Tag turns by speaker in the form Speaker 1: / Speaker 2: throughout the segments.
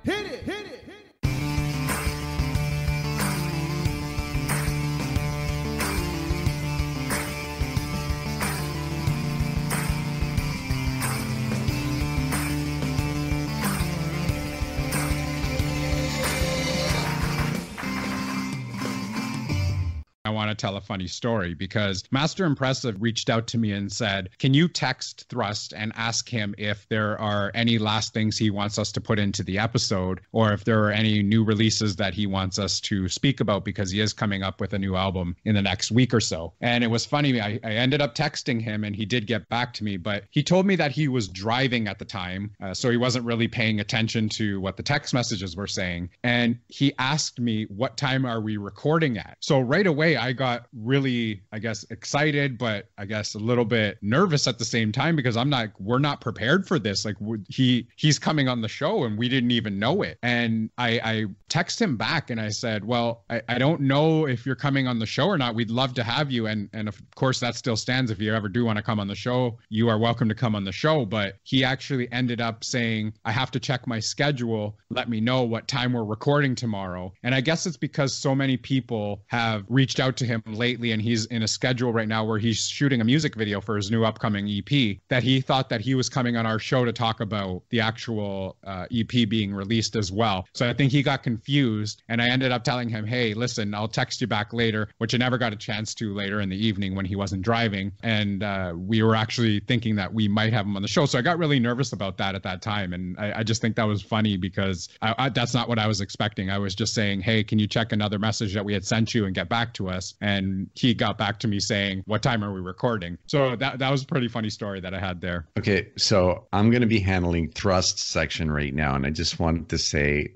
Speaker 1: Hit it, hit it, hit it.
Speaker 2: I want to tell a funny story because Master Impressive reached out to me and said, can you text Thrust and ask him if there are any last things he wants us to put into the episode, or if there are any new releases that he wants us to speak about, because he is coming up with a new album in the next week or so. And it was funny. I ended up texting him and he did get back to me, but he told me that he was driving at the time. So he wasn't really paying attention to what the text messages were saying. And he asked me, what time are we recording at? So right away, I got really, I guess, excited, but I guess a little bit nervous at the same time, because we're not prepared for this. Like he's coming on the show and we didn't even know it. And I text him back and I said, well, I don't know if you're coming on the show or not. We'd love to have you. And of course that still stands. If you ever do want to come on the show, you are welcome to come on the show. But he actually ended up saying, I have to check my schedule. Let me know what time we're recording tomorrow. And I guess it's because so many people have reached out to him lately, and he's in a schedule right now where he's shooting a music video for his new upcoming EP, that he thought that he was coming on our show to talk about the actual EP being released as well. So I think he got confused, and I ended up telling him, hey, listen, I'll text you back later, which I never got a chance to later in the evening when he wasn't driving. And we were actually thinking that we might have him on the show. So I got really nervous about that at that time. And I just think that was funny because that's not what I was expecting. I was just saying, hey, can you check another message that we had sent you and get back to us? And he got back to me saying, what time are we recording? So that was a pretty funny story that I had there.
Speaker 3: Okay, so I'm going to be handling Thrust section right now. And I just wanted to say,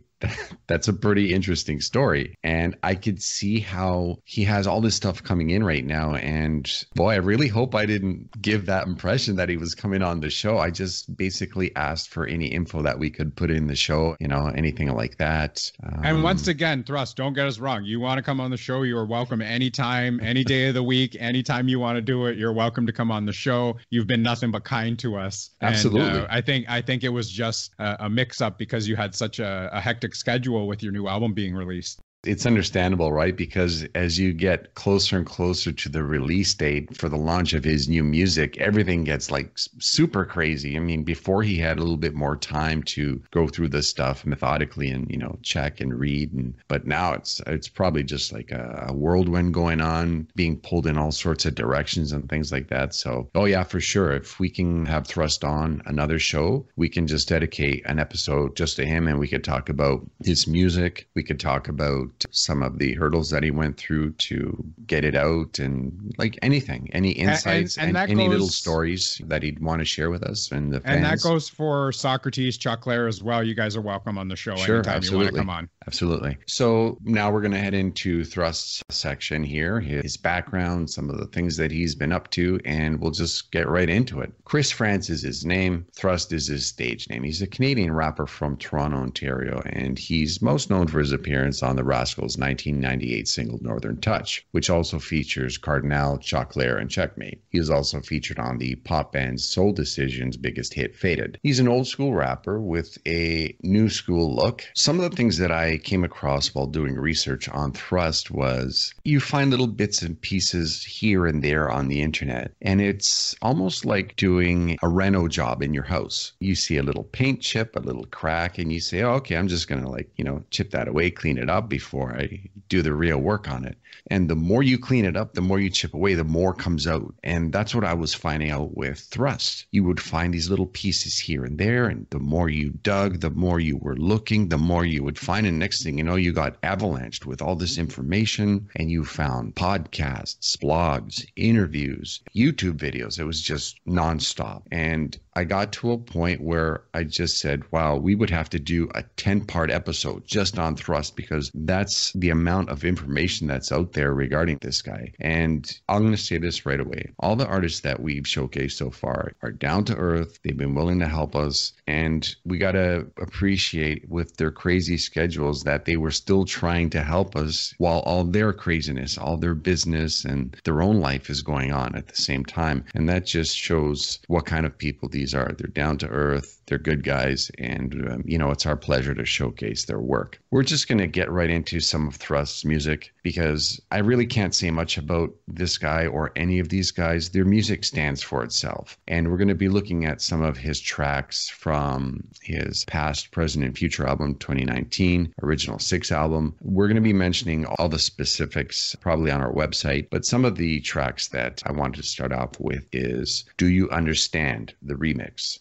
Speaker 3: that's a pretty interesting story. And I could see how he has all this stuff coming in right now. And boy, I really hope I didn't give that impression that he was coming on the show. I just basically asked for any info that we could put in the show, anything like that.
Speaker 2: And once again, Thrust, don't get us wrong. You want to come on the show, you are welcome anytime, any day of the week, anytime you want to do it, you're welcome to come on the show. You've been nothing but kind to us.
Speaker 3: Absolutely.
Speaker 2: And, I think it was just a mix-up because you had such a hectic schedule with your new album being released.
Speaker 3: It's understandable, right? Because as you get closer and closer to the release date for the launch of his new music, everything gets like super crazy. I mean, before he had a little bit more time to go through this stuff methodically and, check and read. But now it's probably just like a whirlwind going on, being pulled in all sorts of directions and things like that. So, oh yeah, for sure. If we can have Thrust on another show, we can just dedicate an episode just to him and we could talk about his music. We could talk about some of the hurdles that he went through to get it out, and like anything, any insights and any little stories that he'd want to share with us and the fans.
Speaker 2: And that goes for Socrates, Chuck Lair as well. You guys are welcome on the show anytime absolutely. You want to come on.
Speaker 3: Absolutely. So now we're going to head into Thrust's section here, his background, some of the things that he's been up to, and we'll just get right into it. Chris France is his name. Thrust is his stage name. He's a Canadian rapper from Toronto, Ontario, and he's most known for his appearance on the Rascals' 1998 single Northern Touch, which also features Cardinal, Chuck Lair, and Checkmate. He is also featured on the pop band Soul Decision's biggest hit, Faded. He's an old school rapper with a new school look. Some of the things that I came across while doing research on Thrust was you find little bits and pieces here and there on the internet, and it's almost like doing a reno job in your house. You see a little paint chip, a little crack, and you say, oh, okay, I'm just going to chip that away, clean it up before I do the real work on it. And the more you clean it up, the more you chip away, the more comes out. And that's what I was finding out with Thrust. You would find these little pieces here and there, and the more you dug, the more you were looking, the more you would find. And next thing you know, you got avalanched with all this information, and you found podcasts, blogs, interviews, YouTube videos. It was just nonstop. And I got to a point where I just said, wow, we would have to do a 10-part episode just on Thrust, because that's the amount of information that's out there regarding this guy. And I'm going to say this right away. All the artists that we've showcased so far are down to earth. They've been willing to help us. And we got to appreciate with their crazy schedules that they were still trying to help us while all their craziness, all their business and their own life is going on at the same time. And that just shows what kind of people these are. They're down to earth. They're good guys, and it's our pleasure to showcase their work. We're just going to get right into some of Thrust's music because I really can't say much about this guy or any of these guys. Their music stands for itself, and we're going to be looking at some of his tracks from his past, present, and future album 2019, Original 6 album. We're going to be mentioning all the specifics probably on our website, but some of the tracks that I wanted to start off with is Do You Understand, the remix.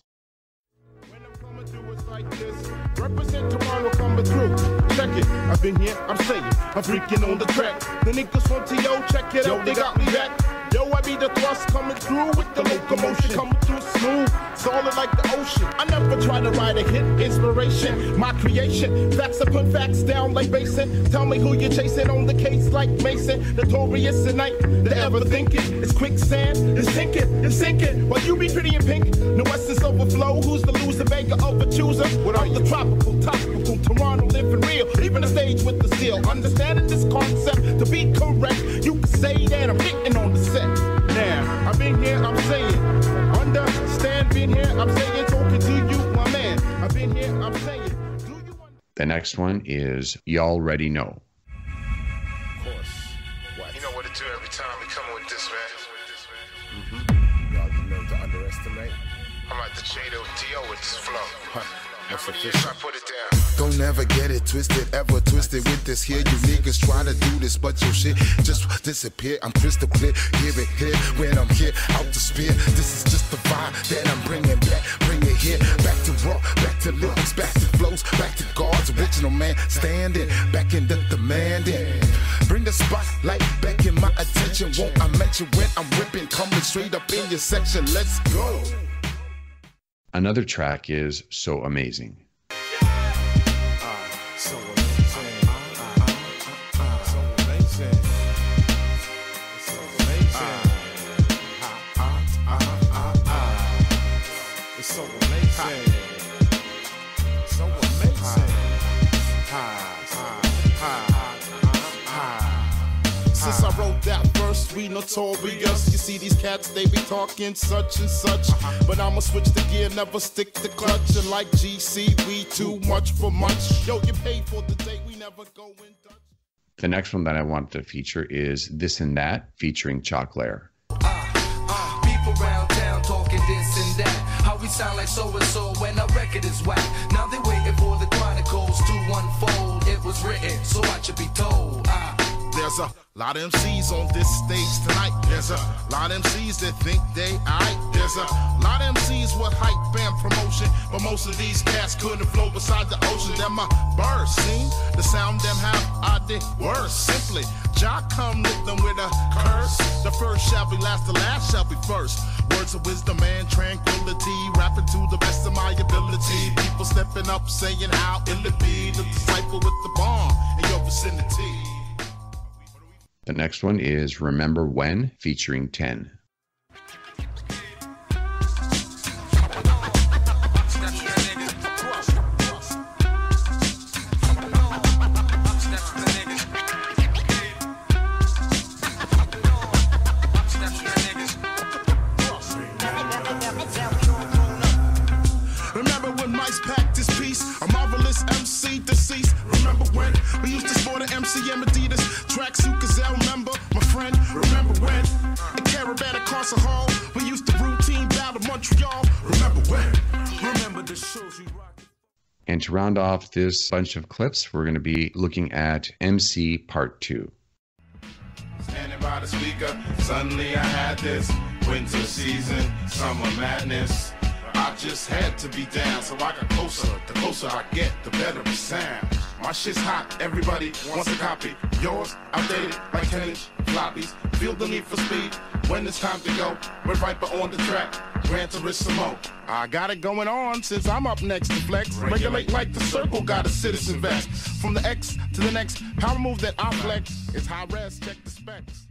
Speaker 1: When I'm coming through, it's like this. Represent Toronto coming through. Check it, I've been here, I'm saying, I'm freaking on the track. The niggas from TO, check it out, they got me back. Yo, I be the thrust coming through with the locomotion, coming through smooth, solid like the ocean. I never try to write a hit, inspiration, my creation. Facts upon facts down like basin. Tell me who you're chasing on the case like Mason. Notorious tonight, the ever thinking. It's quicksand, it's sinking. While you be pretty in pink, no essence overflow. Who's the loser, beggar of a chooser? What are the tropical, topical, Toronto living real? Even the stage with the steel. Understanding this concept to be correct. You can say that I'm hitting on the set. Now, I've been here, I'm saying, understand, been here, I'm saying, talking to you, my man. I've been here, I'm saying, do you understand?
Speaker 3: The next one is You Already Know.
Speaker 1: Of course. What?
Speaker 4: You know what to do every time we come with this, man.
Speaker 1: Y'all you know to underestimate.
Speaker 4: I'm like the Jado Dio with this flow.
Speaker 1: That's
Speaker 4: How many years
Speaker 1: official.
Speaker 4: I put it down?
Speaker 5: Don't ever get it twisted, ever twisted with this here. You niggas try to do this, but your shit just disappear. I'm crystal clear, hear it here when I'm here out to spear. This is just the vibe that I'm bringing back. Bring it here, back to raw, back to lyrics, back to flows, back to God's original man standing, back in the demanding. Bring the spotlight back in my attention. Won't I mention when I'm ripping, coming straight up in your section? Let's go.
Speaker 3: Another track is So Amazing.
Speaker 1: So amazing. So amazing. So amazing. It's so amazing. So amazing. Since I wrote that verse, we notorious. You see these cats, they be talking such and such. But I'ma switch the gear, never stick the clutch. And like GC, we too much for much. Yo, you paid for the day, we never go in Dutch.
Speaker 3: The next one that I wanted to feature is This and That featuring Chalklair.
Speaker 6: People around town talking this and that. How we sound like so and so when our record is whack. Now they waiting for the chronicles to unfold. It was written, so I should be told.
Speaker 1: There's a lot of MCs on this stage tonight. There's a lot of MCs that think they aight. There's a lot of MCs with hype and promotion, but most of these cats couldn't flow beside the ocean. Them my birds sing, the sound them have I did worse. Simply, Jah come with them with a curse. The first shall be last, the last shall be first. Words of wisdom and tranquility, rapping to the best of my ability. People stepping up, saying how it'll be. The disciple with the bomb in your vicinity.
Speaker 3: The next one is Remember When featuring 10.
Speaker 1: Remember when Mice packed his piece? A marvelous MC deceased. Remember when we used to sport an MCM Adidas tracksuit gazelle? Remember my friend? Remember when in Caravan across the hall we used to routine battle Montreal? Remember when? Remember the shows you rocked?
Speaker 3: And to round off this bunch of clips, we're going to be looking at MC Part 2.
Speaker 4: Standing by the speaker, suddenly I had this winter season, summer madness. I just had to be down, so I got closer. The closer I get, the better it sound. My shit's hot, everybody wants a copy. Yours, outdated, like 10-inch floppies. Feel the need for speed when it's time to go. We're Viper on the track, Gran Turismo. I got it going on since I'm up next to flex. Regulate like the circle, got a citizen vest. From the X to the next power move that I flex. It's high res, check the specs.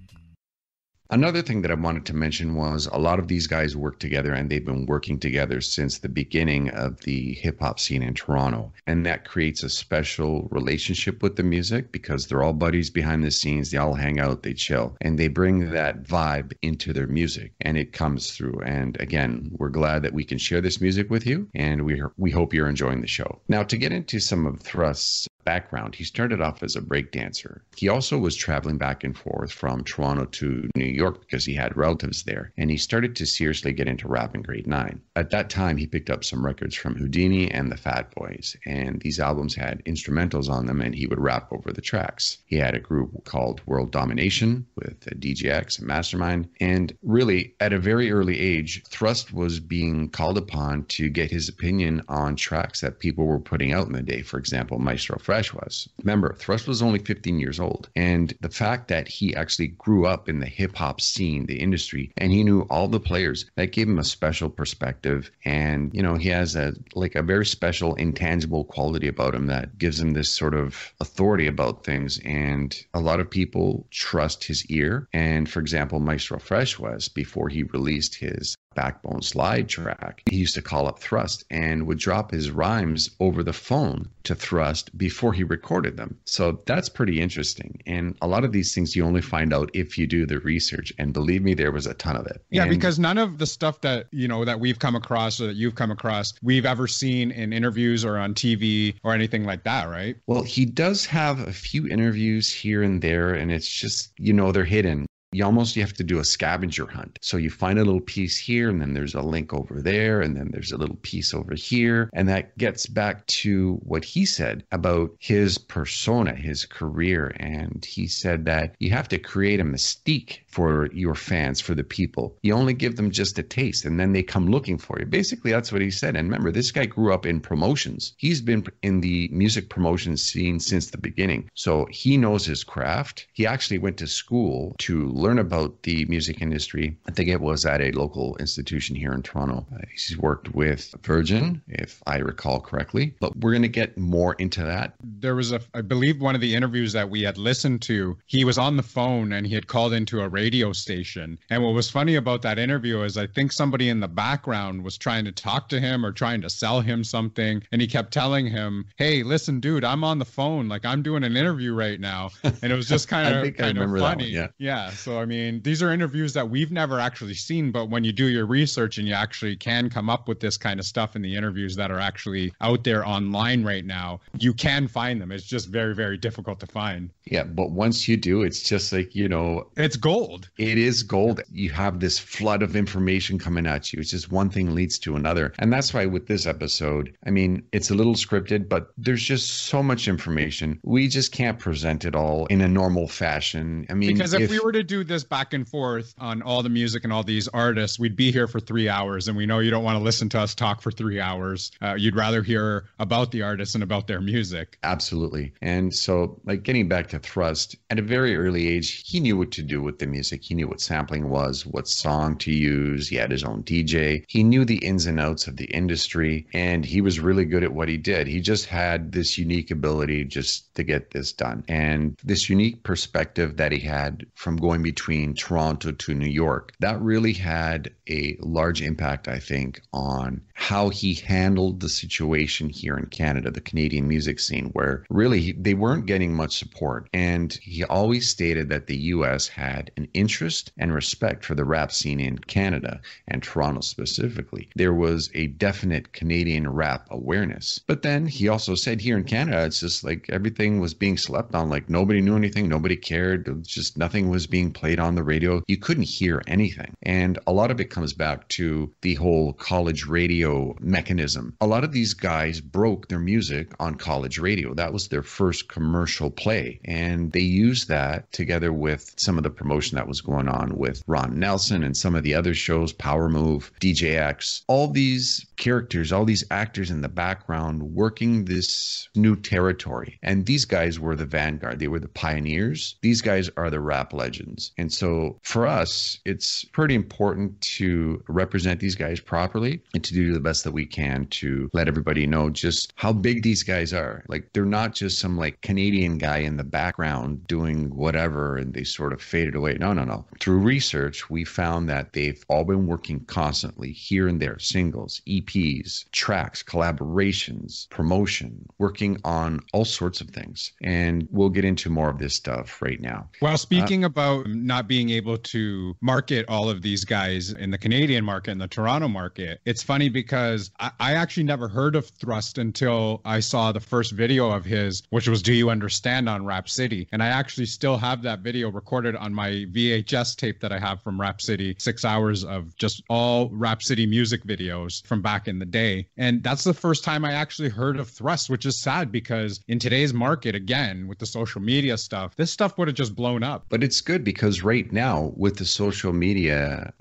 Speaker 3: Another thing that I wanted to mention was a lot of these guys work together, and they've been working together since the beginning of the hip hop scene in Toronto. And that creates a special relationship with the music because they're all buddies behind the scenes. They all hang out, they chill, and they bring that vibe into their music, and it comes through. And again, we're glad that we can share this music with you, and we hope you're enjoying the show. Now, to get into some of Thrust's background, he started off as a breakdancer. He also was traveling back and forth from Toronto to New York because he had relatives there, and he started to seriously get into rap in grade 9. At that time, he picked up some records from Houdini and the Fat Boys, and these albums had instrumentals on them, and he would rap over the tracks. He had a group called World Domination with DJX and Mastermind, and really, at a very early age, Thrust was being called upon to get his opinion on tracks that people were putting out in the day. For example, Maestro Fresh was. Remember, Thrust was only 15 years old, and the fact that he actually grew up in the hip-hop scene, the industry, and he knew all the players, that gave him a special perspective. And he has a very special intangible quality about him that gives him this sort of authority about things, and a lot of people trust his ear. And for example, Maestro Fresh was, before he released his Backbone Slide track, he used to call up Thrust and would drop his rhymes over the phone to Thrust before he recorded them. So that's pretty interesting. And a lot of these things you only find out if you do the research. And believe me, there was a ton of it.
Speaker 2: Yeah, because none of the stuff that, that we've come across or that you've come across, we've ever seen in interviews or on TV or anything like that, right?
Speaker 3: Well, he does have a few interviews here and there, and it's just, they're hidden. You have to do a scavenger hunt. So you find a little piece here, and then there's a link over there, and then there's a little piece over here. And that gets back to what he said about his persona, his career. And he said that you have to create a mystique for your fans, for the people. You only give them just a taste, and then they come looking for you. Basically, that's what he said. And remember, this guy grew up in promotions. He's been in the music promotion scene since the beginning. So he knows his craft. He actually went to school to learn about the music industry. I think it was at a local institution here in Toronto. He's worked with Virgin, if I recall correctly, but we're going to get more into that.
Speaker 2: There was I believe one of the interviews that we had listened to, he was on the phone and he had called into a radio station. And what was funny about that interview is I think somebody in the background was trying to talk to him or trying to sell him something. And he kept telling him, hey, listen, dude, I'm on the phone. Like, I'm doing an interview right now. And it was just kind of funny.
Speaker 3: That one,
Speaker 2: yeah. So, I mean, these are interviews that we've never actually seen, but when you do your research and you actually can come up with this kind of stuff in the interviews that are actually out there online right now, you can find them. It's just very, very difficult to find.
Speaker 3: Yeah, but once you do, it's just like,
Speaker 2: it's gold.
Speaker 3: It is gold. You have this flood of information coming at you. It's just one thing leads to another. And that's why with this episode, I mean, it's a little scripted, but there's just so much information. We just can't present it all in a normal fashion. I mean,
Speaker 2: because if we were to do this back and forth on all the music and all these artists, we'd be here for 3 hours. And we know you don't want to listen to us talk for 3 hours. You'd rather hear about the artists and about their music.
Speaker 3: Absolutely. And so, like, getting back to Thrust, at a very early age, he knew what to do with the music. He knew what sampling was, what song to use. He had his own DJ. He knew the ins and outs of the industry, and he was really good at what he did. He just had this unique ability just to get this done. And this unique perspective that he had from going between Toronto to New York, that really had a large impact, I think, on how he handled the situation here in Canada, the Canadian music scene, where really they weren't getting much support. And he always stated that the US had an interest and respect for the rap scene in Canada and Toronto specifically. There was a definite Canadian rap awareness. But then he also said here in Canada, it's just like everything was being slept on, like nobody knew anything, nobody cared. It was just nothing was being played on the radio. You couldn't hear anything. And a lot of it comes back to the whole college radio mechanism. A lot of these guys broke their music on college radio. That was their first commercial play. And they used that together with some of the promotion that was going on with Ron Nelson and some of the other shows, Power Move, DJX. All these characters, all these actors in the background working this new territory. And these guys were the vanguard. They were the pioneers. These guys are the rap legends. And so for us, it's pretty important to represent these guys properly and to do the best that we can to let everybody know just how big these guys are. Like, they're not just some like Canadian guy in the background doing whatever and they sort of faded away. No. Through research, we found that they've all been working constantly here and there, singles, EPs, tracks, collaborations, promotion, working on all sorts of things. And we'll get into more of this stuff right now.
Speaker 2: Well, speaking about not being able to market all of these guys in the Canadian market and the Toronto market, it's funny because I actually never heard of Thrust until I saw the first video of his, which was Do You Understand on Rap City. And I actually still have that video recorded on my VHS tape that I have from Rap City, 6 hours of just all Rap City music videos from back in the day. And that's the first time I actually heard of Thrust, which is sad because in today's market, again, with the social media stuff, this stuff would have just blown up.
Speaker 3: But it's good because right now with the social media,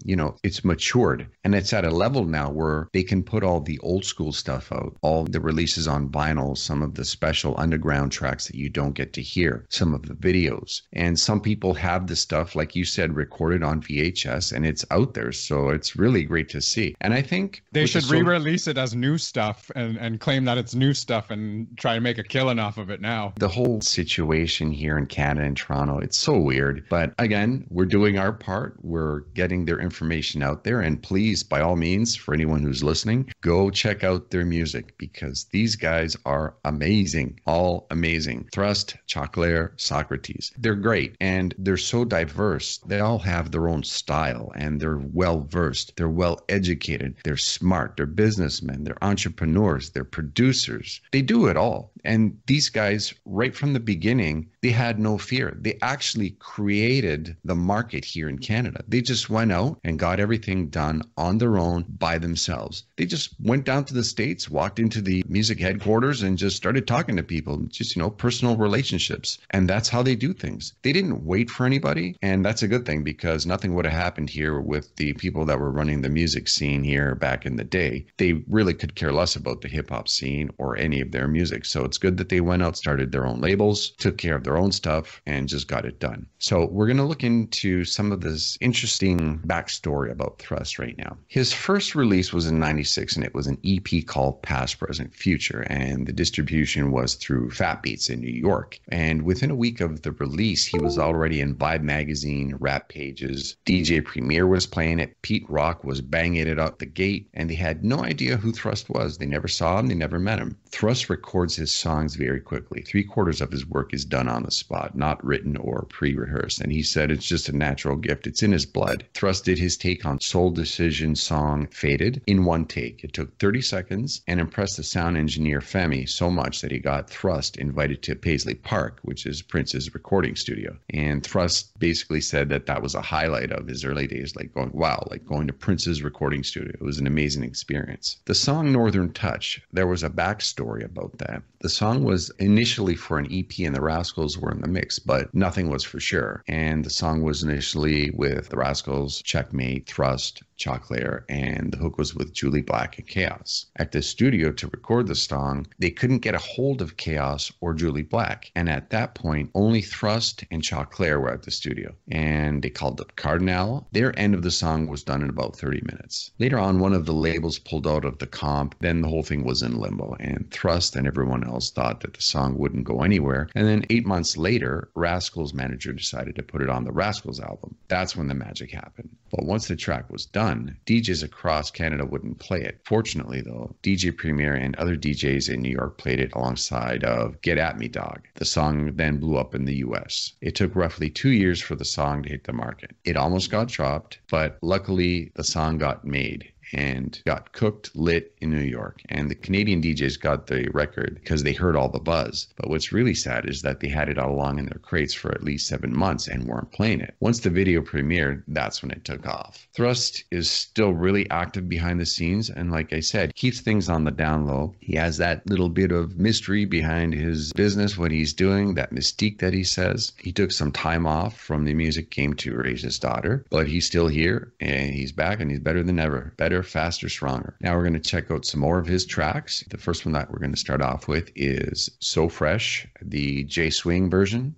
Speaker 3: it's matured and it's at a level now where they can put all the old school stuff out, all the releases on vinyl, some of the special underground tracks that you don't get to hear, some of the videos. And some people have the stuff, like you said, recorded on VHS and it's out there. So it's really great to see. And I think
Speaker 2: they should re-release it as new stuff and claim that it's new stuff and try to make a killing off of it now.
Speaker 3: The whole situation here in Canada and Toronto, it's so weird. But again, we're doing our part. We're getting their information out there. And please, by all means, for anyone who's listening, go check out their music because these guys are amazing, all amazing. Thrust, Choclair, Socrates. They're great and they're so diverse. They all have their own style and they're well versed. They're well educated. They're smart. They're businessmen. They're entrepreneurs. They're producers. They do it all. And these guys, right from the beginning, they had no fear. They actually created the market here in Canada. They just went out and got everything done on their own by themselves. They just went down to the States, walked into the music headquarters and just started talking to people, just, personal relationships. And that's how they do things. They didn't wait for anybody. And that's a good thing because nothing would have happened here with the people that were running the music scene here back in the day. They really could care less about the hip hop scene or any of their music. So it's good that they went out, started their own labels, took care of their own stuff and just got it done. So we're going to look into some of this interesting backstory about Thrust right now. His first release was in 96 and it was an EP called Past, Present, Future. And the distribution was through Fat Beats in New York. And within a week of the release, he was already in Vibe magazine, Rap Pages. DJ Premier was playing it. Pete Rock was banging it out the gate. And they had no idea who Thrust was. They never saw him. They never met him. Thrust records his songs very quickly. 3/4 of his work is done on the spot, not written or pre-rehearsed. And he said it's just a natural gift. It's in his blood. Thrust did his take on Soul Decision's song Faded in one take. It took 30 seconds and impressed the sound engineer Femi so much that he got Thrust invited to Paisley Park, which is Prince's recording studio. And Thrust basically said that that was a highlight of his early days, like going to Prince's recording studio. It was an amazing experience. The song Northern Touch, there was a backstory about that. The song was initially for an EP and the Rascals were in the mix, but nothing was for sure. And the song was initially with the Rascals, Checkmate, Thrust, Choclair, and the hook was with Julie Black and Chaos. At the studio to record the song, they couldn't get a hold of Chaos or Julie Black. And at that point, only Thrust and Choclair were at the studio. And they called up Cardinal. Their end of the song was done in about 30 minutes. Later on, one of the labels pulled out of the comp. Then the whole thing was in limbo. And Thrust and everyone else thought that the song wouldn't go anywhere. And then 8 months later, Rascals' manager decided to put it on the Rascals album. That's when the magic happened. But once the track was done, DJs across Canada wouldn't play it. Fortunately, though, DJ Premier and other DJs in New York played it alongside of Get At Me Dog. The song then blew up in the US. It took roughly 2 years for the song to hit the market. It almost got dropped, but luckily the song got made and got cooked, lit in New York. And the Canadian DJs got the record because they heard all the buzz. But what's really sad is that they had it all along in their crates for at least 7 months and weren't playing it. Once the video premiered, that's when it took off. Thrust is still really active behind the scenes. And like I said, keeps things on the down low. He has that little bit of mystery behind his business, what he's doing, that mystique that he says. He took some time off from the music game to raise his daughter, but he's still here and he's back and he's better than ever. Better better, faster, stronger. Now we're going to check out some more of his tracks. The first one that we're going to start off with is So Fresh, the J Swing version.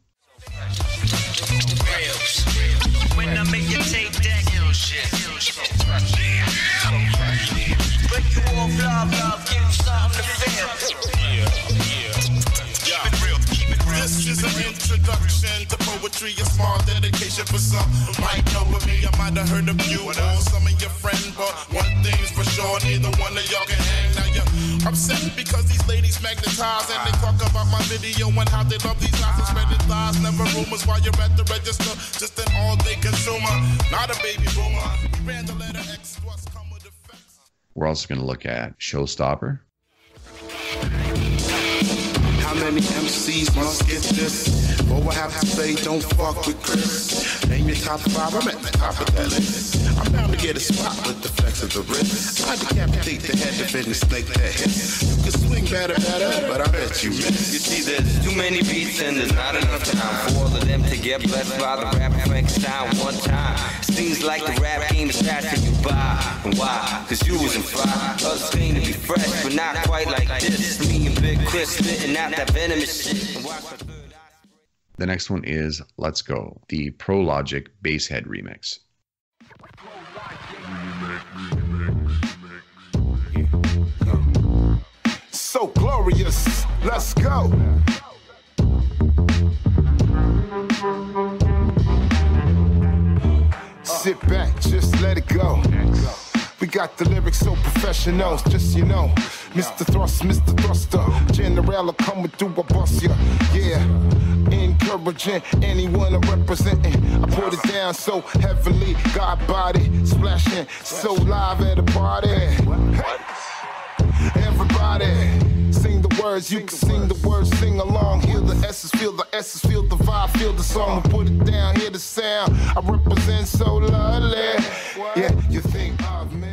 Speaker 7: When I make you take that ill shit. Break you off, love, give you something to feel.
Speaker 4: This is an introduction to poetry, a small dedication for some who might know of me. I might have heard of you or some of your friends, but one thing's for sure, neither one of y'all can hang. Now you're upset because these ladies magnetize and they talk about my video and how they love these lies and spreading lies. Never rumors while you're at the register, just an all-day consumer, not a baby boomer. We ran the letter X, what's come with effects.
Speaker 3: We're also going to look at Showstopper.
Speaker 5: How many MCs must get this? Oh, I have to say, don't fuck with Chris. Name your top 5, I'm at the top of that list. I'm bound to get a spot with the flex of the wrist. I decapitate the head of any snake that hits. You can swing better, but I bet you miss.
Speaker 7: You see, there's too many beats and there's not enough time for all of them to get blessed by the rap Frankenstein one time. Seems like the rap game is passing you by. And why? Cause you wasn't fly. Us claim to be fresh, but not quite like this. Me and Big Chris spitting out that venomous shit.
Speaker 3: The next one is Let's Go, the ProLogic Basshead remix.
Speaker 5: So glorious, let's go. Sit back, just let it go. We got the lyrics so professional, just you know. Mr. Thrust, Mr. Thruster, General coming through a bus, yeah. Encouraging anyone I'm representing. I put it down so heavily, God body splashing so live at a party. Everybody sing the words, you can sing the words, sing along. Hear the essence, feel the vibe, feel the song. Put it down, hear the sound. I represent so lovely. Yeah, you think of me.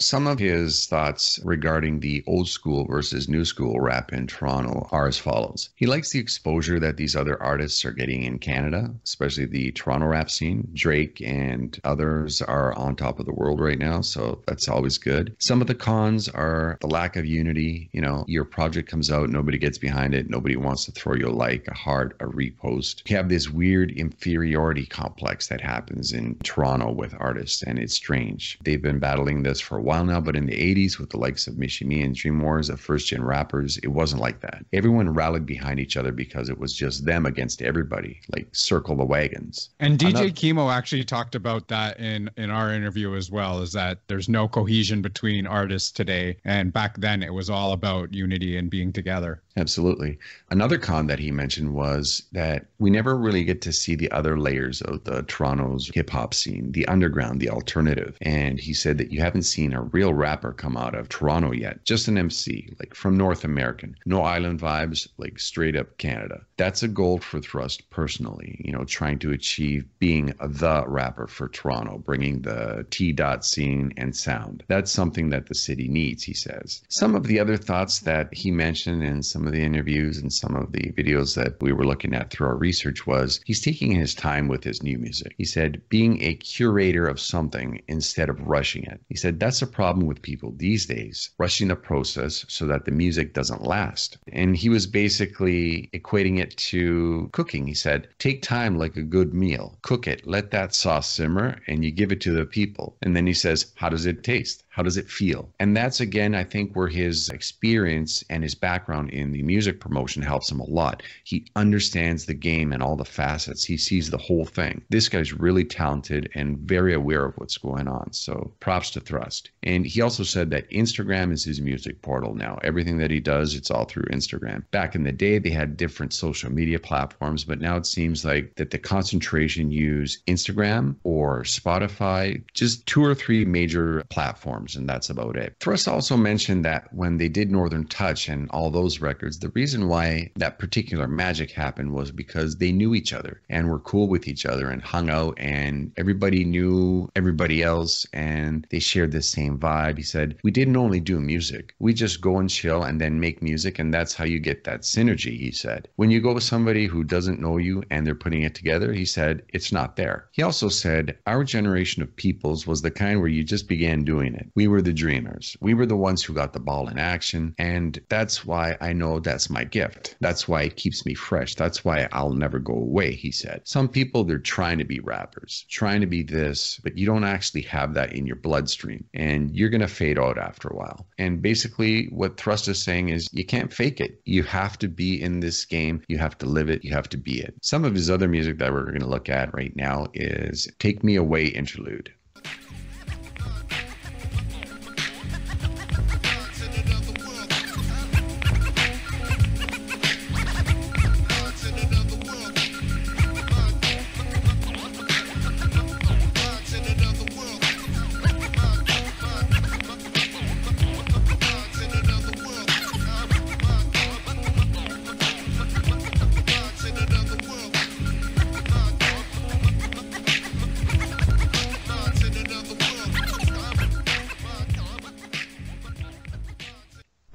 Speaker 3: Some of his thoughts regarding the old school versus new school rap in Toronto are as follows. He likes the exposure that these other artists are getting in Canada, especially the Toronto rap scene. Drake and others are on top of the world right now, so that's always good. Some of the cons are the lack of unity. You know, your project comes out, nobody gets behind it, nobody wants to throw you a like, a heart, a repost. You have this weird inferiority complex that happens in Toronto with artists, and it's strange. They've been battling this for a while now, but in the 80s with the likes of Mishimi and Dream Wars, of first-gen rappers, it wasn't like that. Everyone rallied behind each other because it was just them against everybody, like circle the wagons.
Speaker 2: And DJ Kimo actually talked about that in our interview as well, is that there's no cohesion between artists today, and back then it was all about unity and being together.
Speaker 3: Absolutely. Another con that he mentioned was that we never really get to see the other layers of the Toronto's hip-hop scene, the underground, the alternative. And he said that you haven't seen a real rapper come out of Toronto yet, just an MC, like from North American. No island vibes, like straight up Canada. That's a goal for Thrust personally, you know, trying to achieve being the rapper for Toronto, bringing the T-dot scene and sound. That's something that the city needs, he says. Some of the other thoughts that he mentioned in some of the interviews and some of the videos that we were looking at through our research was he's taking his time with his new music. He said, being a curator of something instead of rushing it. He said, that's a problem with people these days, rushing the process so that the music doesn't last. And he was basically equating it to cooking. He said, take time like a good meal, cook it, let that sauce simmer, and you give it to the people. And then he says, how does it taste? How does it feel? And that's, again, I think where his experience and his background in the music promotion helps him a lot. He understands the game and all the facets. He sees the whole thing. This guy's really talented and very aware of what's going on. So props to Thrust. And he also said that Instagram is his music portal now. Everything that he does, it's all through Instagram. Back in the day, they had different social media platforms, but now it seems like that the concentration use Instagram or Spotify, just 2 or 3 major platforms drums, and that's about it. Thrust also mentioned that when they did Northern Touch and all those records, the reason why that particular magic happened was because they knew each other and were cool with each other and hung out, and everybody knew everybody else and they shared the same vibe. He said, we didn't only do music. We just go and chill and then make music, and that's how you get that synergy, he said. When you go with somebody who doesn't know you and they're putting it together, he said, it's not there. He also said, our generation of peoples was the kind where you just began doing it. We were the dreamers. We were the ones who got the ball in action, and that's why I know that's my gift. That's why it keeps me fresh. That's why I'll never go away, he said. Some people, they're trying to be rappers, trying to be this, but you don't actually have that in your bloodstream, and you're going to fade out after a while. And basically what Thrust is saying is you can't fake it. You have to be in this game. You have to live it. You have to be it. Some of his other music that we're going to look at right now is Take Me Away Interlude.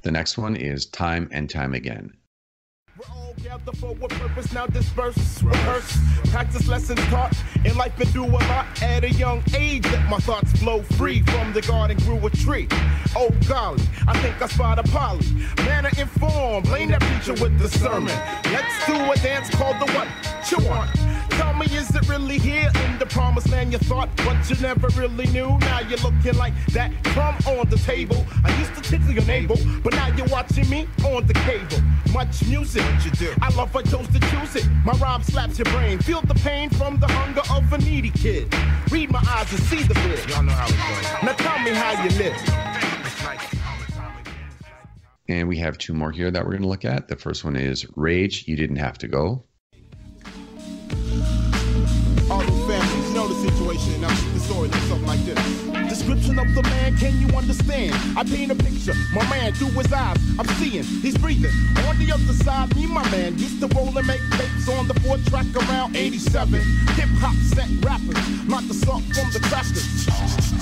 Speaker 3: The next one is Time and Time Again.
Speaker 1: We're all gathered for a purpose, now disperse, rehearse, practice lessons taught in life and do a lot at a young age. Let my thoughts flow free from the garden grew a tree. Oh golly, I think I spot a poly. Manner informed, blame that preacher with the sermon. Let's do a dance called the what you want. Tell me, is it really here in the promised land you thought, but you never really knew? Now you're looking like that crumb on the table. I used to tickle your navel, but now you're watching me on the cable. Much music, you do. I love I chose to choose it. My rhyme slaps your brain. Feel the pain from the hunger of a needy kid. Read my eyes and see the bit. Y'all know how it goes. Now tell me how you live.
Speaker 3: And we have two more here that we're going to look at. The first one is Rage, You Didn't Have to Go.
Speaker 1: All those families, you know the situation. Now the story looks something like this. Description of the man, can you understand? I paint a picture, my man through his eyes, I'm seeing, he's breathing. On the other side, me, my man, used to roll and make tapes on the 4-track around 87. Hip-hop set rappers, not the salt from the crackers.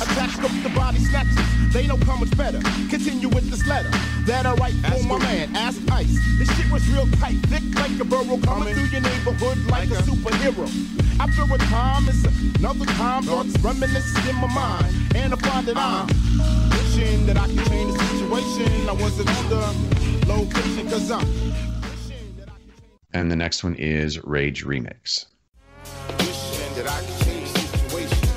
Speaker 1: Attached up the body snatchers, they know how much better. Continue with this letter that I write for my man, Ask Ice. This shit was real tight, thick like a burrow, coming through your neighborhood like a superhero. After a time, it's another time, thoughts reminisce in my mind. And I find that I'm wishing that I could change the situation. I wasn't on the location, cause I'm wishing that I could change.
Speaker 3: And the next one is Rage Remix.
Speaker 1: Wishing that I could change the situation.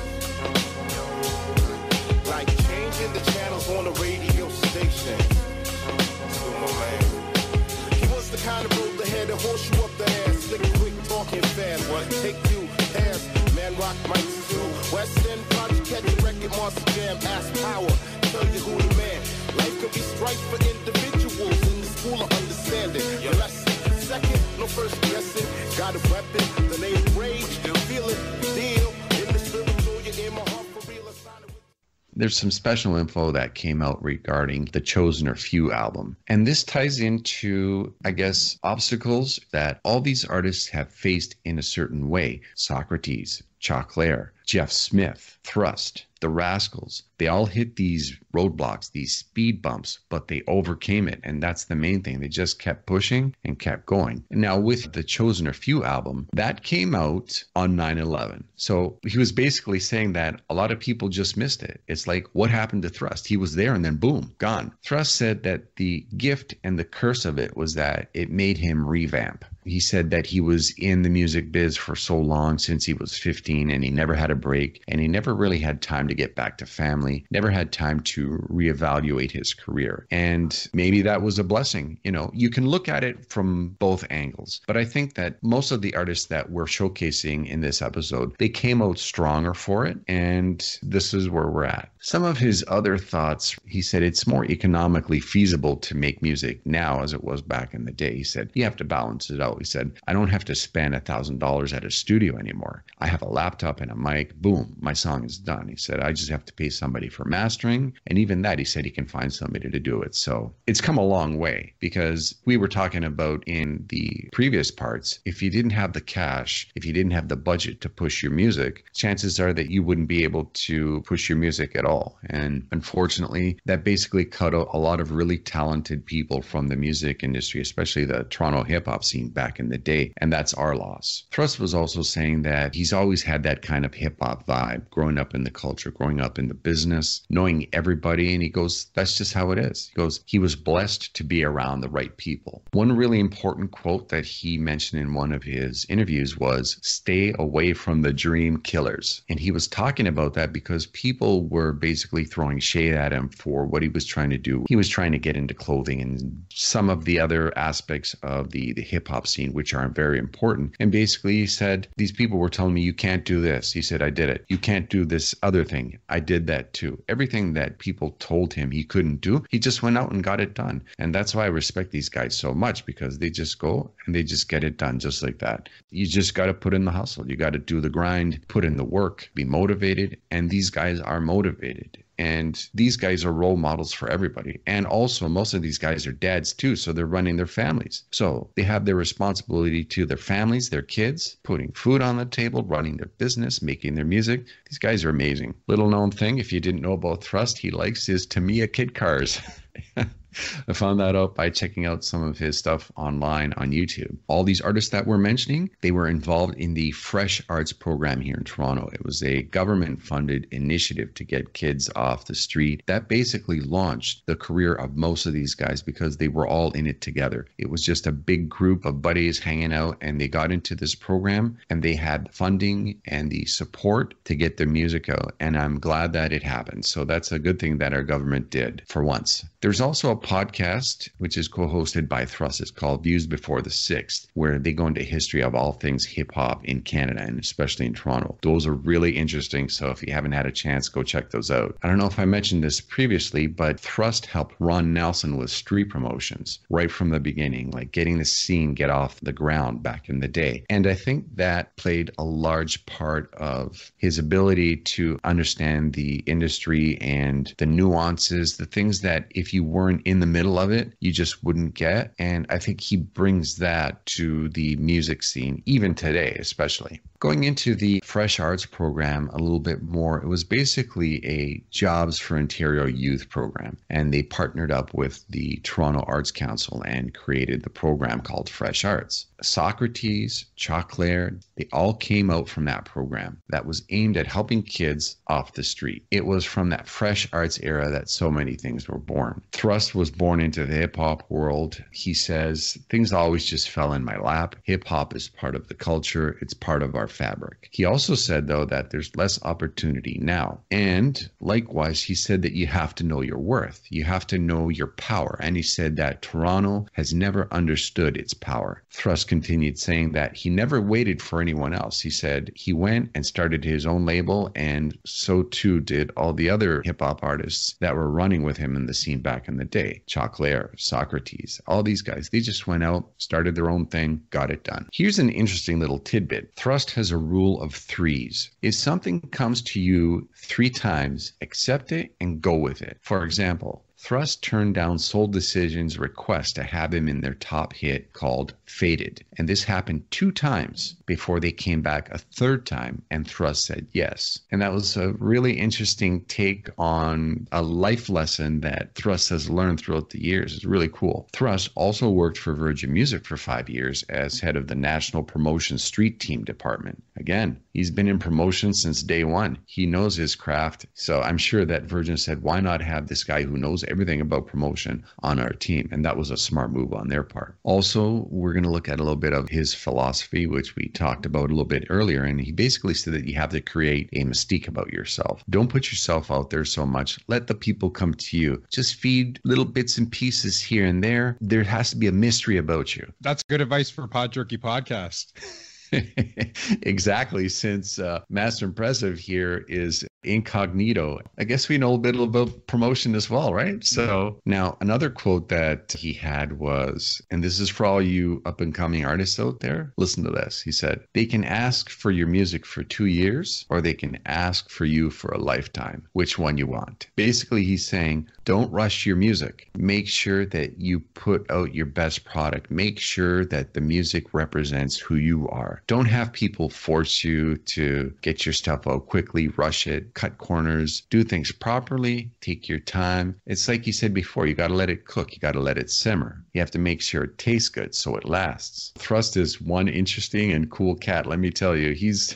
Speaker 1: Like changing the channels on the radio station. To my man. He was the kind of road that had to horse you up the ass. Slick, quick, talking fast. What take you past? Man, rock mics too. West End Project, catch a record, Monster Jam, ask power. Tell you who the man. Life could be strife for individuals in the school of understanding. Your lesson. Second, no first guessing. Got a weapon, the name Rage. Feel it, deal. In the spiritual, you're in my heart for real.
Speaker 3: There's some special info that came out regarding the Chosen or Few album. And this ties into, I guess, obstacles that all these artists have faced in a certain way. Socrates, Choclair, Jeff Smith, Thrust, The Rascals. They all hit these roadblocks, these speed bumps, but they overcame it. And that's the main thing. They just kept pushing and kept going. And now with the Chosen or Few album, that came out on 9/11. So he was basically saying that a lot of people just missed it. It's like, what happened to Thrust? He was there and then boom, gone. Thrust said that the gift and the curse of it was that it made him revamp. He said that he was in the music biz for so long, since he was 15, and he never had a break, and he never really had time to get back to family, never had time to reevaluate his career. And maybe that was a blessing. You know, you can look at it from both angles, but I think that most of the artists that we're showcasing in this episode, they came out stronger for it, and this is where we're at. Some of his other thoughts, he said it's more economically feasible to make music now as it was back in the day. He said you have to balance it out. He said, I don't have to spend $1,000 at a studio anymore. I have a laptop and a mic. Boom, my song is done. He said, I just have to pay somebody for mastering. And even that, he said he can find somebody to do it. So it's come a long way, because we were talking about in the previous parts, if you didn't have the cash, if you didn't have the budget to push your music, chances are that you wouldn't be able to push your music at all. And unfortunately, that basically cut out a lot of really talented people from the music industry, especially the Toronto hip hop scene back in the day. And that's our loss. Thrust was also saying that he's always had that kind of hip hop vibe, growing up in the culture, growing up in the business, knowing everybody. And he goes, that's just how it is. He goes, he was blessed to be around the right people. One really important quote that he mentioned in one of his interviews was, stay away from the dream killers. And he was talking about that because people were basically throwing shade at him for what he was trying to do. He was trying to get into clothing and some of the other aspects of the hip hop scene, which are very important. And basically he said, these people were telling me, you can't do this. He said, I did it. You can't do this other thing. I did that too. Everything that people told him he couldn't do, he just went out and got it done. And that's why I respect these guys so much, because they just go and they just get it done just like that. You just got to put in the hustle. You got to do the grind, put in the work, be motivated. And these guys are motivated. And these guys are role models for everybody. And also, most of these guys are dads too, so they're running their families. So they have their responsibility to their families, their kids, putting food on the table, running their business, making their music. These guys are amazing. Little known thing, if you didn't know about Thrust, he likes his Tamiya kid cars. I found that out by checking out some of his stuff online on YouTube. All these artists that we're mentioning, they were involved in the Fresh Arts program here in Toronto. It was a government-funded initiative to get kids off the street that basically launched the career of most of these guys because they were all in it together. It was just a big group of buddies hanging out, and they got into this program, and they had funding and the support to get their music out. And I'm glad that it happened. So that's a good thing that our government did for once. There's also a podcast which is co-hosted by Thrust. It's called Views Before the Sixth, where they go into history of all things hip-hop in Canada and especially in Toronto. Those are really interesting, so if you haven't had a chance, go check those out. I don't know if I mentioned this previously, but Thrust helped Ron Nelson with street promotions right from the beginning, like getting the scene get off the ground back in the day. And I think that played a large part of his ability to understand the industry and the nuances, the things that if you weren't in the middle of it, you just wouldn't get. And I think he brings that to the music scene, even today, especially. Going into the Fresh Arts program a little bit more, it was basically a Jobs for Ontario youth program. And they partnered up with the Toronto Arts Council and created the program called Fresh Arts. Socrates, Choclair, they all came out from that program that was aimed at helping kids off the street. It was from that Fresh Arts era that so many things were born. Thrust was born into the hip-hop world. He says, things always just fell in my lap. Hip-hop is part of the culture. It's part of our fabric. He also said, though, that there's less opportunity now. And likewise, he said that you have to know your worth. You have to know your power. And he said that Toronto has never understood its power. Thrust continued saying that he never waited for anyone else. He said he went and started his own label, and so too did all the other hip-hop artists that were running with him in the scene back in the day. Choclair, Socrates, all these guys, they just went out, started their own thing, got it done. Here's an interesting little tidbit. Thrust has a rule of threes. If something comes to you 3 times, accept it and go with it. For example, Thrust turned down Soul Decision's request to have him in their top hit called Faded. And this happened 2 times before they came back a 3rd time, and Thrust said yes. And that was a really interesting take on a life lesson that Thrust has learned throughout the years. It's really cool. Thrust also worked for Virgin Music for 5 years as head of the National Promotion Street Team Department. Again, he's been in promotion since day one. He knows his craft. So I'm sure that Virgin said, why not have this guy who knows everything about promotion on our team? And that was a smart move on their part. Also, we're going to look at a little bit of his philosophy, which we talked about a little bit earlier. And he basically said that you have to create a mystique about yourself. Don't put yourself out there so much. Let the people come to you. Just feed little bits and pieces here and there. There has to be a mystery about you.
Speaker 2: That's good advice for PodJerky Podcast.
Speaker 3: Exactly, since Master Impressive here is incognito. I guess we know a bit about promotion as well, right? So now another quote that he had was, and this is for all you up and coming artists out there, listen to this. He said, they can ask for your music for 2 years, or they can ask for you for a lifetime. Which one you want? Basically, he's saying, don't rush your music. Make sure that you put out your best product. Make sure that the music represents who you are. Don't have people force you to get your stuff out quickly, rush it, cut corners, do things properly, take your time. It's like you said before, you got to let it cook. You got to let it simmer. You have to make sure it tastes good so it lasts. Thrust is one interesting and cool cat. Let me tell you, he's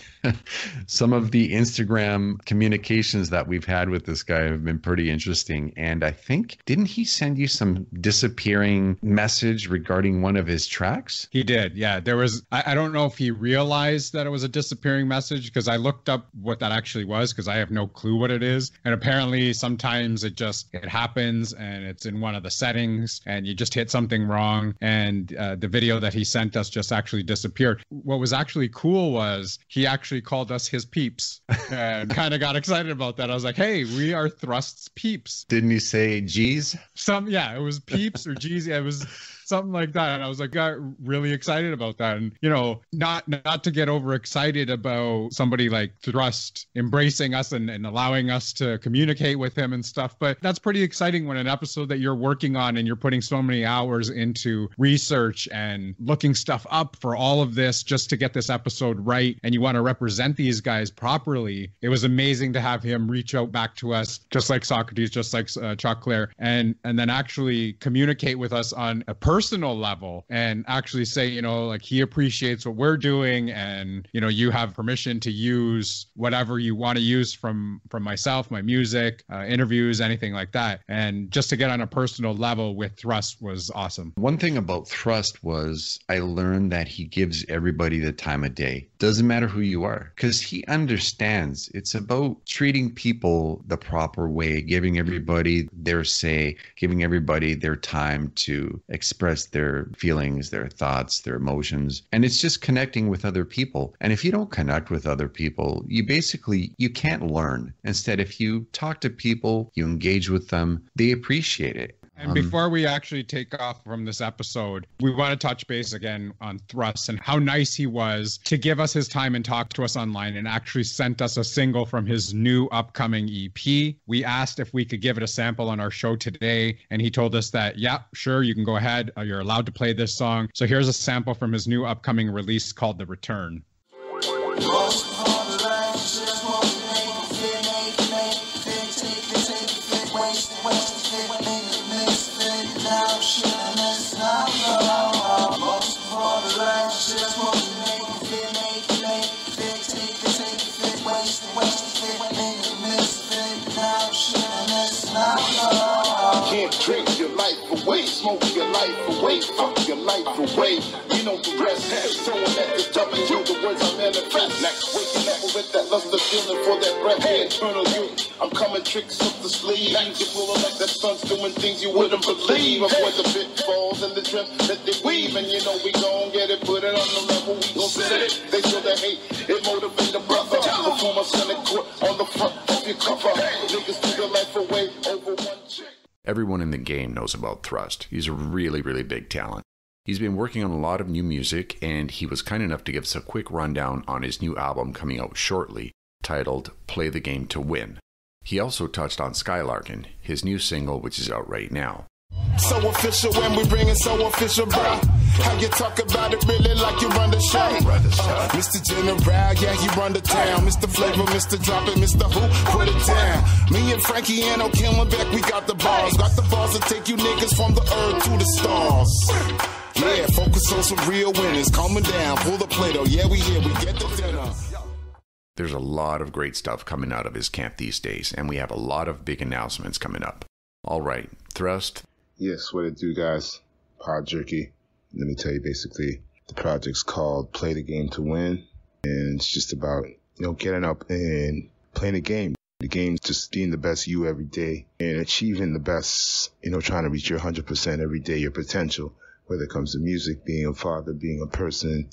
Speaker 3: some of the Instagram communications that we've had with this guy have been pretty interesting. And I think, didn't he send you some disappearing message regarding one of his tracks?
Speaker 2: He did. Yeah. There was, I don't know if he realized that it was a disappearing message, because I looked up what that actually was, because I have no clue what it is. And apparently sometimes it happens and it's in one of the settings and you just hit something wrong. And the video that he sent us just actually disappeared. What was actually cool was he actually called us his peeps and kind of got excited about that. I was like, hey, we are Thrust's peeps.
Speaker 3: Didn't you say G's?
Speaker 2: Yeah, it was peeps or G's. It was something like that. And I was like, got really excited about that. And, you know, not to get overexcited about somebody like Thrust embracing us and allowing us to communicate with him and stuff. But that's pretty exciting when an episode that you're working on and you're putting so many hours into research and looking stuff up for all of this just to get this episode right. And you want to represent these guys properly. It was amazing to have him reach out back to us, just like Socrates, just like Chuck Claire, and then actually communicate with us on a personal level and actually say, you know, like he appreciates what we're doing and, you know, you have permission to use whatever you want to use from myself, my music, interviews, anything like that. And just to get on a personal level with Thrust was awesome.
Speaker 3: One thing about Thrust was I learned that he gives everybody the time of day. Doesn't matter who you are, because he understands it's about treating people the proper way, giving everybody their say, giving everybody their time to express their feelings, their thoughts, their emotions. And it's just connecting with other people. And if you don't connect with other people, you can't learn. Instead, if you talk to people, you engage with them, they appreciate it.
Speaker 2: And before we actually take off from this episode, we want to touch base again on Thrust and how nice he was to give us his time and talk to us online and actually sent us a single from his new upcoming EP. We asked if we could give it a sample on our show today, and he told us that, yeah, sure, you can go ahead. You're allowed to play this song. So here's a sample from his new upcoming release called The Return.
Speaker 4: Can't drink your life away, smoke your life away, fuck your life away. You know the rest. Throwing at the W, the words I manifest. Next, waking up with that lust of feeling for that breath. Hey, eternal youth, I'm coming tricks up the sleeve. You're pulling like that sun's doing things you wouldn't believe. Avoid the pitfalls and the drift that they weave. And you know we gon' get it, put it on the level, we gon' set it. They show the hate, it motivate the brother. Perform us in the court on the front of your cover. Niggas threw their life away over one chick.
Speaker 3: Everyone in the game knows about Thrust. He's a really, really big talent. He's been working on a lot of new music, and he was kind enough to give us a quick rundown on his new album coming out shortly, titled Play the Game to Win. He also touched on Skylarkin, his new single, which is out right now.
Speaker 5: So official when we bring it so official, bro. How you talk about it really like you run the show. Mr. General, yeah, he run the town. Mr. Flavor, Mr. Drop It, Mr. Who, put it down. Me and Frankie and O'Killenbeck, we got the balls. Got the balls to take you niggas from the earth to the stars. Yeah, focus on some real winners. Calming down, pull the Play-Doh. Yeah, we here, we get the dinner.
Speaker 3: There's a lot of great stuff coming out of his camp these days, and we have a lot of big announcements coming up. All right, Thrust.
Speaker 1: Yes, what it do, guys? PodJerky. Let me tell you, basically, the project's called Play the Game to Win, and it's just about, getting up and playing the game. The game's just being the best you every day and achieving the best, trying to reach your 100% every day, your potential, whether it comes to music, being a father, being a person,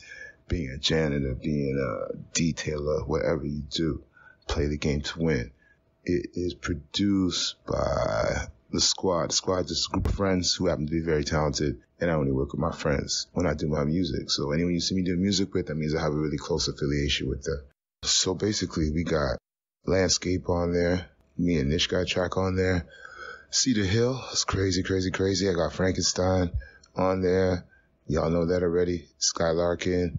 Speaker 1: being a janitor, being a detailer, whatever you do. Play the game to win.
Speaker 8: It is produced by The Squad. The Squad is just a group of friends who happen to be very talented, and I only work with my friends when I do my music. So anyone you see me doing music with, that means I have a really close affiliation with them. So basically, we got Landscape on there. Me and Nish got a track on there. Cedar Hill, it's crazy, crazy, crazy. I got Frankenstein on there. Y'all know that already. Skylarkin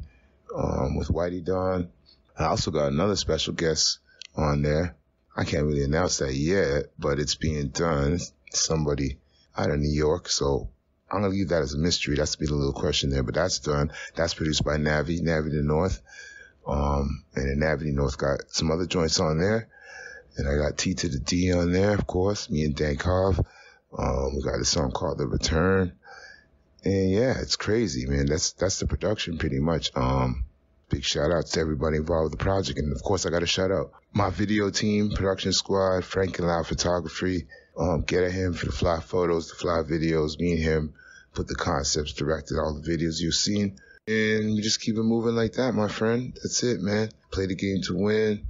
Speaker 8: with Whitey Dawn. I also got another special guest on there. I can't really announce that yet, but it's being done. Somebody out of New York, so I'm going to leave that as a mystery. That's be the little question there, but that's done. That's produced by Navi the North. And then Navi the North got some other joints on there. And I got T to the D on there, of course, me and Dan Kov. We got a song called The Return. And yeah, it's crazy, man. That's the production pretty much. Big shout out to everybody involved with the project. And of course, I got to shout out my video team, production squad, Frank and Loud Photography. Get at him for the fly photos, the fly videos. Me and him put the concepts, directed all the videos you've seen. And we just keep it moving like that, my friend. That's it, man. Play the game to win.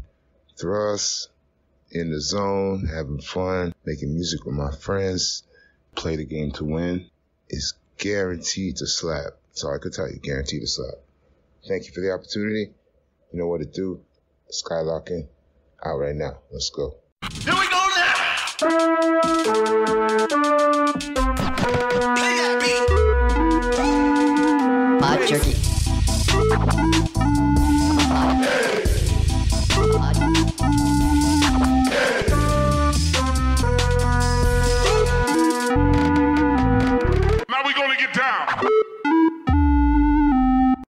Speaker 8: Thrust. In the zone, having fun, making music with my friends. Play the game to win. Is guaranteed to slap. That's all I could tell you. Guaranteed to slap. Thank you for the opportunity. You know what to do. Skylarkin out right now. Let's go.
Speaker 6: Here we go now. Play that beat.
Speaker 9: PodJerky.